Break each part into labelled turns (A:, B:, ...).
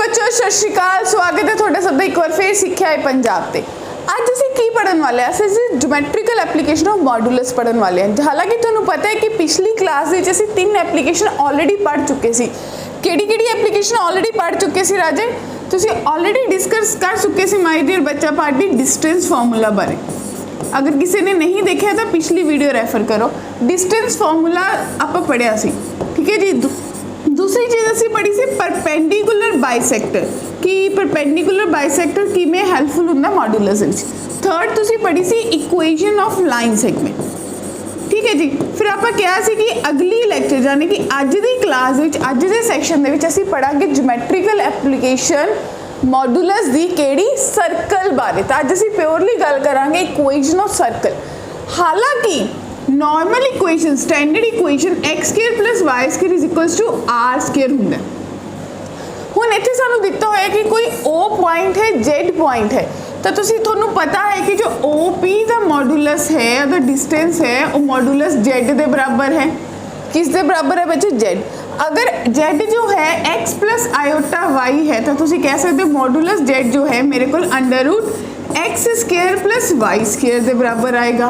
A: बच्चों सत श्री अकाल। स्वागत है थोड़ा सब एक बार फिर सिक्ख्या है पंजाब ते। ਅੱਜ ਅਸੀਂ ਕੀ ਪੜਨ ਵਾਲੇ ਆ? ਅਸੀਂ ਜਿਓਮੈਟ੍ਰੀਕਲ ਐਪਲੀਕੇਸ਼ਨ ਆਫ ਮੋਡੂਲਸ ਪੜਨ ਵਾਲੇ ਹਾਂ। ਹਾਲਾਂਕਿ ਤੁਹਾਨੂੰ ਪਤਾ ਹੈ ਕਿ ਪਿਛਲੀ ਕਲਾਸ ਵਿੱਚ ਅਸੀਂ ਤਿੰਨ ਐਪਲੀਕੇਸ਼ਨ ਆਲਰੇਡੀ ਪੜ ਚੁੱਕੇ ਸੀ। ਕਿਹੜੀ ਐਪਲੀਕੇਸ਼ਨ ਆਲਰੇਡੀ ਪੜ ਚੁੱਕੇ ਸੀ ਰਾਜੇ? ਤੁਸੀਂ ਆਲਰੇਡੀ ਡਿਸਕਸ ਕਰ ਚੁੱਕੇ ਸੀ ਮਾਈ ਡੀਅਰ ਬੱਚਾ ਪਾਰਟੀ डिस्टेंस फार्मूला बारे। अगर किसी ने नहीं देखा तो पिछली वीडियो रैफर करो। डिस्टेंस फार्मूला आप पढ़िया सी, ठीक है जी। दूसरी चीज़ असी पढ़ी सी परपेंडिकुलर बाइसैक्टर कि परपेंडिकुलर बाइसैक्टर किमें हैल्पफुल हुंदा मॉडुलस विच। थर्ड तुसी पढ़ी सी इक्वेशन ऑफ लाइन सेगमेंट, ठीक है जी। फिर आप क्या सी कि अगली लैक्चर यानी कि अज की class which a they section दे विच असी पढ़ांगे ज्योमैट्रिकल एप्लीकेशन मॉडुलस दी केड़ी सर्कल बारे। तो अज असी प्योरली गल करांगे इक्वेशन ऑफ सर्कल। हालांकि normal equation standard equation x square plus y square is equals to r square हुंदा। हुण इत्थे सानू दिता होया कि कोई ओ पॉइंट है जेड पॉइंट है, तो तुहानू पता है कि जो ओ पी का मॉडुलस है द डिस्टेंस है वो मॉडुलस जेड के बराबर है। किस दे बराबर है बच्चे? जेड। अगर जेड जो है एक्स प्लस आयोटा वाई है तो तुसी कह सकते हो मॉडुलस जेड जो है मेरे को under root x square plus y square के बराबर आएगा,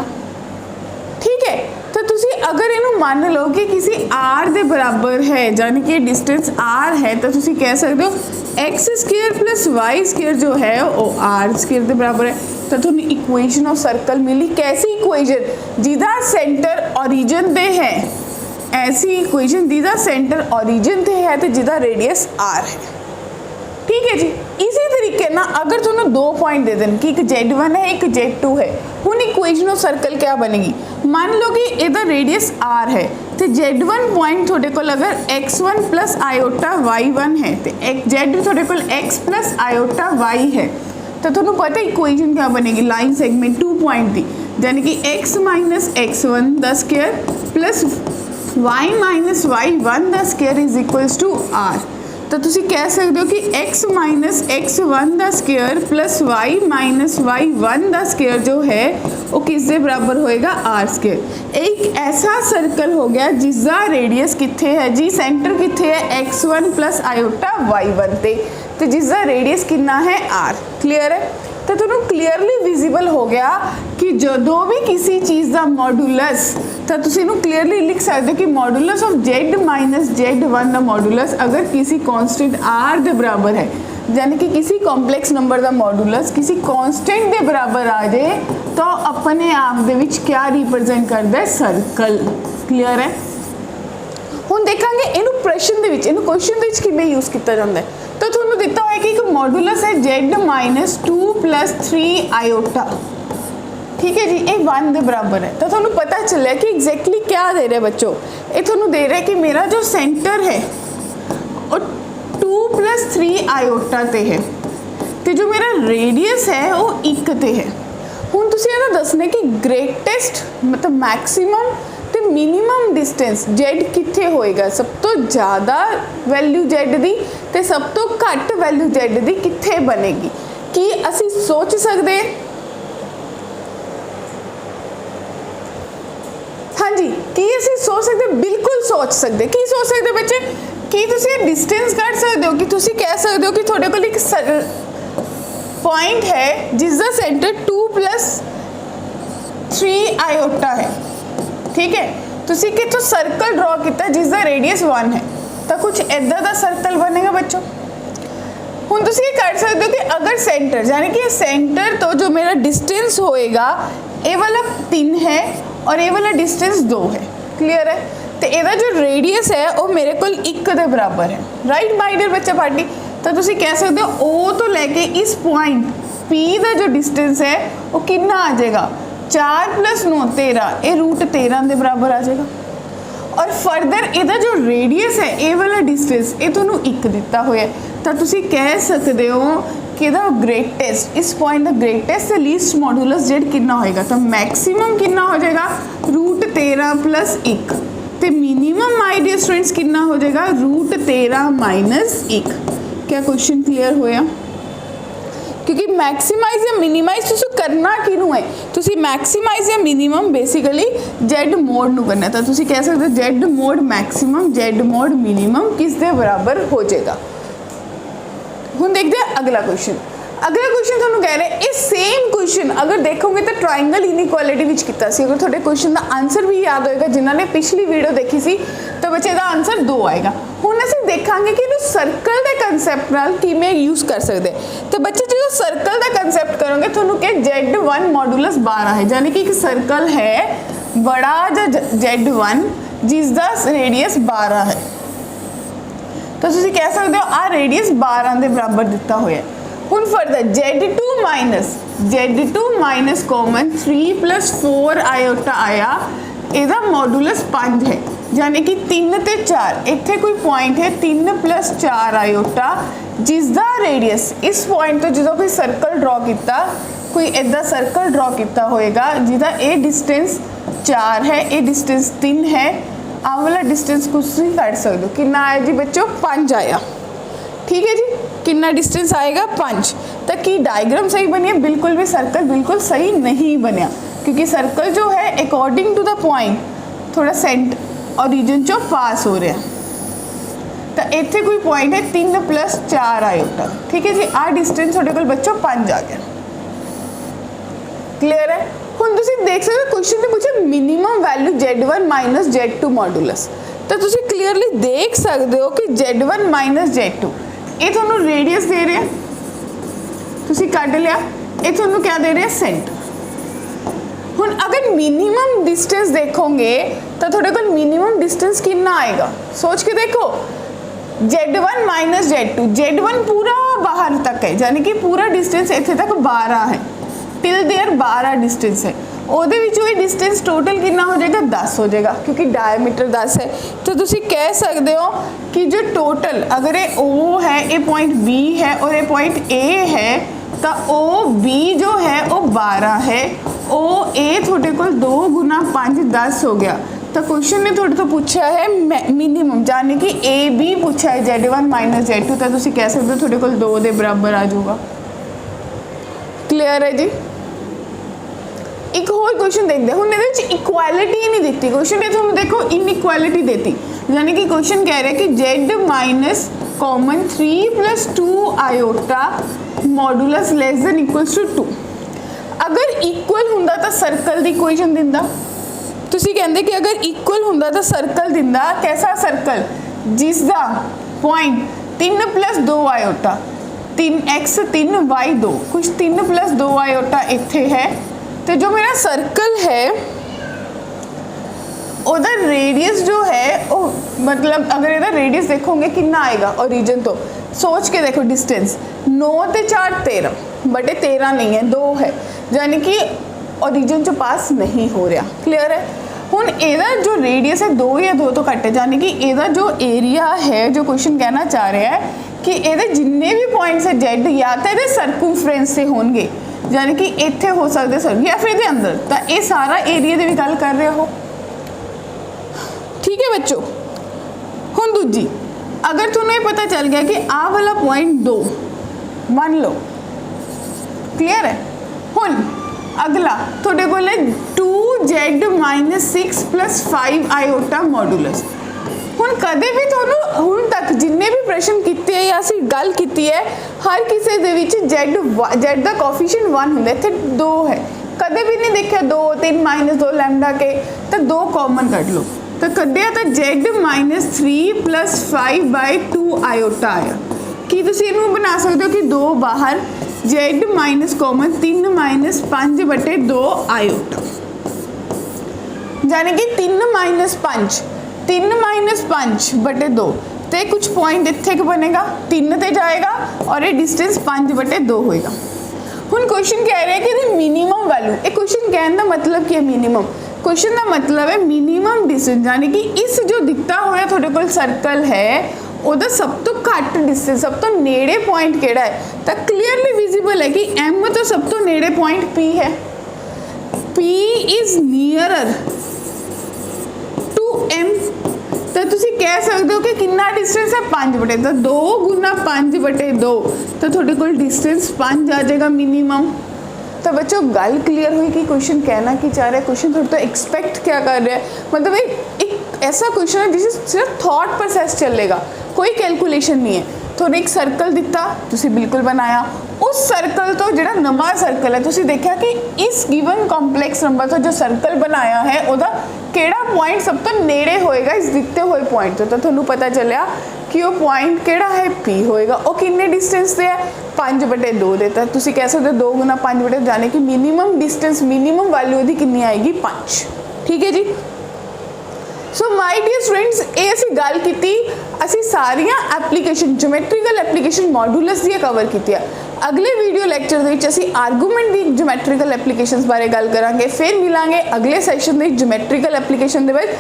A: ठीक है। तो तुसी अगर इनू मान लो कि किसी आर के बराबर है यानी कि डिस्टेंस आर है तो तुसी कह सकते हो x square plus y square जो है वो आर स्क्वायर के बराबर है। तो तुहानू इक्वेशन ऑफ सर्कल मिली। कैसी इक्वेशन? जिदा सेंटर ओरिजिन पे है, ऐसी इक्वेशन जिदा सेंटर ओरिजिन पे है तो जिदा रेडियस आर है, ठीक है जी। इसी तरीके ना अगर तुहानू दो पॉइंट दे दें कि एक Z1 है एक Z2 है, हुण इक्वेशन ऑफ सर्कल क्या बनेगी? मान लो कि इहदा रेडियस R है तो Z1 पॉइंट तुहाडे कोल अगर x1 प्लस आयोटा y1 है तो Z तुहाडे कोल x प्लस आयोटा y है, तो तुहानू पता इक्वेशन क्या बनेगी? लाइन सेगमेंट 2 पॉइंट की, यानी कि x minus x1 the square plus y minus y1 the square is equals to R। तो तुसी कह सकते हो कि x minus x1 the square plus y minus y1 the square जो है वो किसके बराबर होएगा? R square. एक ऐसा सर्कल हो गया जिसका रेडियस कितने है जी? सेंटर कितने है? x1 प्लस आयोटा y1 ते, तो जिसका रेडियस कितना है? आर। क्लियर है? तो तुहानू क्लीयरली विजिबल हो गया कि जो भी किसी चीज़ का मॉडुलस, तो तुसी इनू क्लीयरली लिख सकते हो कि modulus of Z minus Z1 का मॉडुलस अगर किसी कांस्टेंट आर के बराबर है यानी कि किसी कॉम्प्लैक्स नंबर का मॉडुलस किसी कांस्टेंट के बराबर आ जाए तो अपने आप दे विच क्या रिप्रजेंट करता है? सर्कल। क्लीयर है? हुण देखांगे इनू प्रश्न दे विच इनू क्वेश्चन दे विच किवें यूज़ किया जाता है। तो तुहानू दिता होया कि एक मॉडुलस है जेड माइनस 2 प्लस 3 आयोटा, ठीक है जी, ये 1 के बराबर है। तो तुहानू पता चलिया कि एग्जैक्टली क्या दे रहे हैं बच्चों? ये तुहानू दे रहा है कि मेरा जो सेंटर है वो 2 प्लस 3 आयोटा ते है तो जो मेरा रेडियस है वो 1 ते है। हुण तुसीं इहदा दसना कि ग्रेटेस्ट मतलब मैक्सीमम तो मिनीमम डिस्टेंस जेड कित्थे होएगा? सब तो ज़्यादा वैल्यू जेड दी ते सब तो घट वैल्यू जेड दी कित्थे बनेगी? कि असी सोच सकते? हाँ जी, कि असी सोच सकते? बिल्कुल सोच सकते। की सोच सकते बच्चे? कि तुसी डिस्टेंस कट सकते हो कि तुसी कह सकते हो कि थोड़े कोल एक पॉइंट है जिसका सेंटर 2 प्लस 3 आयोटा है, ठीक है। तुसी कितों सर्कल ड्रॉ किया जिसका रेडियस 1 है, तो कुछ इदा का सर्कल बनेगा बच्चों। हुण तुसी ये कर सकते हो कि अगर सेंटर यानी कि सेंटर तो जो मेरा डिस्टेंस होएगा ये वाला 3 है और ये वाला डिस्टेंस 2 है। क्लियर है? तो ਇਹਦਾ जो रेडियस है वो मेरे को 1 के बराबर है। राइट माय डियर बच्चा पार्टी? तो तुसी कह सकते हो ओ तो लेके इस पॉइंट P का जो डिस्टेंस है वो कितना आ जाएगा? 4 प्लस 9 13, ये रूट 13 के बराबर आ जाएगा। और फर्दर ਇਹਦਾ जो रेडियस है ये वाला डिस्टेंस ये तुहानू 1 दिता होया तो तुसी कह सकते हो कि ਇਹਦਾ ग्रेटेस्ट इस पॉइंट का ग्रेटेस्ट लीस्ट मॉडुलस जेड कितना होएगा? तो मैक्सिमम कितना हो जाएगा? रूट 13 प्लस 1 तो मिनिमम माय डियर स्टूडेंट्स कितना हो जाएगा? Root 13 minus 1। क्या क्वेश्चन क्लियर होया? क्योंकि मैक्सीमाइज या मिनीमाइज तुसी करना किनू है? तुसी मैक्सीमाइज या मिनीमम बेसिकली जेड मोड नू करना है। तो तुसी कह सकते हो Z mode maximum Z mode minimum किस दे बराबर हो जाएगा? हुण देखते हैं अगला क्वेश्चन ਤੁਹਾਨੂੰ कह रहे ये सेम क्वेश्चन अगर देखोगे तो ट्राइंगल इनइक्वालिटी विच कीता सी। अगर थोड़े क्वेश्चन का आंसर भी याद होएगा जिन्होंने पिछली वीडियो देखी सी तो बच्चे का आंसर 2 आएगा। हुण असीं देखांगे कि इहनूं सर्कल के कंसैप्ट नाल किवें यूज़ कर सकते। तो बच्चे जो सर्कल का कंसैप्ट करोगे तुहानूं कि Z1 मॉडुलस 12 है, यानी कि एक सर्कल है बड़ा जा Z1 जिसका रेडियस 12 है। तो तुसीं कह सकते हो आ रेडियस 12 के बराबर दिता होया। हुण further Z2 minus common 3 + 4 iota आया, इहदा मॉडुलस 5 है, यानी कि 3 ते 4 इत्थे कोई पॉइंट है 3 + 4 आयोटा जिसका रेडियस इस पॉइंट तो जो कोई सर्कल ड्रॉ किया, कोई इदा सर्कल ड्रॉ किया होएगा जिसका ये डिस्टेंस 4 है, ये डिस्टेंस 3 है, आ वाला डिस्टेंस कुछ नहीं कट सकते हो। कितना आया जी बच्चों 5 आया। ठीक है जी, कितना डिस्टेंस आएगा 5। तो कि डायग्राम सही बनी है? बिल्कुल भी सर्कल बिल्कुल सही नहीं बनया, क्योंकि सर्कल जो है अकॉर्डिंग टू द पॉइंट थोड़ा सेंट और रीजन चो पास हो रहा। तो इतने कोई पॉइंट है 3 + 4 आयोटा। ठीक है जी, आ डिस्टेंस थोड़े को बच्चों 5 आ गया। क्लियर है? हुण तुसीं देख सकते हो क्वेश्चन ने पूछा minimum value Z1 minus Z2 modulus. तो तुसीं क्लीयरली देख सकते हो कि Z1 माइनस Z2 ये थोनों रेडियस दे रहे हैं, तुसीं कट लिया, ये थोनों क्या दे रहे हैं सेंट। हुण अगर मिनिमम डिस्टेंस देखोगे तो थोड़े को मिनिमम डिस्टेंस कितना आएगा सोच के देखो। Z1 माइनस Z2, Z1 पूरा बाहर तक है, यानी कि पूरा डिस्टेंस इत्थे तक 12 है, टिल देयर 12 डिस्टेंस है। ਉਹਦੇ ਵਿੱਚੋਂ ਇਹ डिस्टेंस टोटल कितना हो जाएगा 10 हो जाएगा, क्योंकि डायमीटर 10 है। तो तुसी कह सकते हो कि जो टोटल अगर ये O है, ये पॉइंट B है और ये पॉइंट A है, तो OB जो है वो 12 है, OA थोड़े को 2 × 5 10 हो गया। तो क्वेश्चन ने थोड़े तो पूछा है मिनिमम, यानी कि AB पूछा है Z1 माइनस Z2, तो तुसी कह सकते हो थोड़े को 2 के बराबर आ जाऊगा। क्लियर है जी? एक होर क्वेश्चन देखते हैं। हुण इहदे विच इक्वालिटी नहीं दिती, क्वेश्चन ने तुहानूं देखो इनइक्वालिटी देती, यानी कि क्वेश्चन कह रहा है कि Z minus common 3 + 2 iota modulus less than equals to 2। अगर इक्वल हुंदा तो सर्कल की इक्वेशन दिंदा। तुसीं कहंदे कि अगर इक्वल हुंदा तो सर्कल दिंदा, कैसा सर्कल जिसका पॉइंट 3 + 2 आयोटा 3x 3y 2, कुछ 3 + 2 आयोटा इत्थे है। तो जो मेरा सर्कल है उधर रेडियस जो है वो मतलब अगर इधर रेडियस देखोगे कितना आएगा ओरिजिन, तो सोच के देखो डिस्टेंस 9 ते 4 13, बटे 13 नहीं है 2 है, यानी कि ओरिजिन जो पास नहीं हो रहा। क्लियर है? हुण एदा जो रेडियस है 2 या 2 तो घट है, यानी कि एदा जो एरिया है जो क्वेश्चन कहना चाह रहा है कि एदे जिन्ने भी पॉइंट्स है Z या तो ये सर्कमफ्रेंस से होंगे, यानी कि इत्थे हो सकते सर या फिर अंदर, तो ये सारा एरिया की भी गल कर रहे हो। ठीक है बच्चों? हुण दूजी, अगर तुम्हें ये पता चल गया कि आ वाला पॉइंट 2 मान लो। क्लियर है? हुण अगला थोड़े को 2Z माइनस 6 + 5 आयोटा मॉडुलस। हुण कदे भी तुहानूं हुण तक जिन्ने भी प्रश्न किए है या असीं गल की है, हर किसी दे विच Z का कोफिशिएंट 1 हुंदा, इत्थे 2 है, कदे भी नहीं देखा 2 3 - 2 लैम्डा के, तो 2 कॉमन कट लो, तो कढ़िया तो Z माइनस 3 + 5/2 आयोटा आया। कि तुसीं इहनूं बना सकते हो कि 2 बाहर Z माइनस कॉमन 3 - 5/2 आयोटा, यानी कि 3 - 5 5/2, तो कुछ पॉइंट इत्थे बनेगा 3 ते जाएगा और ये डिस्टेंस 5/2 होएगा। हुण क्वेश्चन कह रहे हैं कि मिनिमम वैल्यू, एक क्वेश्चन कहने का मतलब क्या है मिनिमम, क्वेश्चन का मतलब है मिनिमम डिस्टेंस, यानी कि इस जो दिखता होया थोड़े कोल सर्कल है उहदा सब तो घट डिस्टेंस, सब तो नेड़े पॉइंट केड़ा है, तो क्लीयरली विजिबल है कि M तो सब तो नेड़े पॉइंट P है, P is nearer to M। तो तुसी कह सकते हो कि कितना डिस्टेंस है 5/2, तो 2 × 5/2, तो थोड़े कोल डिस्टेंस 5 आ जाएगा मिनिमम। तो बच्चों गल क्लियर हुई कि क्वेश्चन कहना कि चाह रहा है, क्वेश्चन थोड़ा तो एक्सपेक्ट क्या कर रहा है, मतलब एक ऐसा क्वेश्चन है जिससे सिर्फ थॉट प्रोसेस चलेगा, कोई कैलकुलेशन नहीं है। ਤੁਹਾਨੂੰ ਇੱਕ ਸਰਕਲ ਦਿੱਤਾ, ਤੁਸੀਂ ਬਿਲਕੁਲ ਬਣਾਇਆ। ਉਸ ਸਰਕਲ ਤੋਂ ਜਿਹੜਾ ਨਵਾਂ ਸਰਕਲ ਹੈ ਤੁਸੀਂ ਦੇਖਿਆ ਕਿ ਇਸ ਗਿਵਨ ਕੰਪਲੈਕਸ ਨੰਬਰ ਤੋਂ ਜੋ ਸਰਕਲ ਬਣਾਇਆ ਹੈ ਉਹਦਾ ਕਿਹੜਾ ਪੁਆਇੰਟ ਸਭ ਤੋਂ ਨੇੜੇ ਹੋਏਗਾ ਇਸ ਦਿੱਤੇ ਹੋਏ ਪੁਆਇੰਟ ਤੋਂ। ਤਾਂ ਤੁਹਾਨੂੰ ਪਤਾ ਚੱਲਿਆ ਕਿ ਉਹ ਪੁਆਇੰਟ ਕਿਹੜਾ ਹੈ, P ਹੋਏਗਾ। ਉਹ ਕਿੰਨੇ ਡਿਸਟੈਂਸ ਤੇ ਹੈ, 5/2 ਦੇ। ਤਾਂ ਤੁਸੀਂ ਕਹਿ ਸਕਦੇ ਹੋ 2 ਗੁਣਾ 5/2 ਜਾने कि मिनिमम डिस्टेंस मिनिमम वैल्यू ਉਹਦੀ ਕਿੰਨੀ ਆਏਗੀ, 5। ਠੀਕ ਹੈ ਜੀ। ਸੋ ਮਾਈ ਡੀਅਰ ਸਟੂਡੈਂਟਸ, ਇਹ ਅਸੀਂ ਗੱਲ ਕੀਤੀ, ਅਸੀਂ ਸਾਰੀਆਂ ਐਪਲੀਕੇਸ਼ਨ ਜਿਓਮੈਟ੍ਰੀਕਲ ਐਪਲੀਕੇਸ਼ਨ ਮੋਡੂਲਸ ਦੀਆਂ ਕਵਰ ਕੀਤੀਆਂ। ਅਗਲੇ ਵੀਡੀਓ ਲੈਕਚਰ ਦੇ ਵਿੱਚ ਅਸੀਂ ਆਰਗੂਮੈਂਟ ਦੀ ਜਿਓਮੈਟ੍ਰੀਕਲ ਐਪਲੀਕੇਸ਼ਨਸ ਬਾਰੇ ਗੱਲ ਕਰਾਂਗੇ। ਫਿਰ ਮਿਲਾਂਗੇ ਅਗਲੇ ਸੈਸ਼ਨ ਦੇ ਜਿਓਮੈਟ੍ਰੀਕਲ ਐਪਲੀਕੇਸ਼ਨ ਦੇ ਵਿੱਚ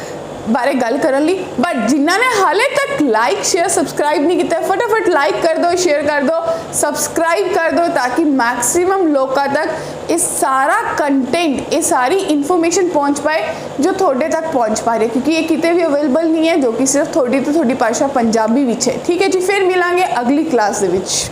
A: ਬਾਰੇ ਗੱਲ ਕਰਨ ਲਈ। ਬਟ ਜਿਨ੍ਹਾਂ ਨੇ ਹਾਲੇ ਤੱਕ ਲਾਈਕ ਸ਼ੇਅਰ ਸਬਸਕ੍ਰਾਈਬ ਨਹੀਂ ਕੀਤਾ, ਫਟਾਫਟ ਲਾਈਕ ਕਰ ਦਿਓ, ਸ਼ੇਅਰ ਕਰ ਦਿਓ, ਸਬਸਕ੍ਰਾਈਬ ਕਰ ਦਿਓ ਤਾਂ ਕਿ ਮੈਕਸਿਮਮ ਲੋਕਾਂ ਤੱਕ ਇਹ ਸਾਰਾ ਕੰਟੈਂਟ, ਇਹ ਸਾਰੀ ਇਨਫੋਰਮੇਸ਼ਨ ਪਹੁੰਚ ਪਾਏ ਜੋ ਤੁਹਾਡੇ ਤੱਕ ਪਹੁੰਚ ਪਾ ਰਹੀ ਹੈ, ਕਿਉਂਕਿ ਇਹ ਕਿਤੇ ਵੀ ਅਵੇਲੇਬਲ ਨਹੀਂ ਹੈ, ਜੋ ਕਿ ਸਿਰਫ ਤੁਹਾਡੀ ਤੋਂ ਤੁਹਾਡੀ ਭਾਸ਼ਾ ਪੰਜਾਬੀ ਵਿੱਚ ਹੈ। ਠੀਕ ਹੈ ਜੀ, ਫਿਰ ਮਿਲਾਂਗੇ ਅਗਲੀ ਕਲਾਸ ਦੇ ਵਿੱਚ।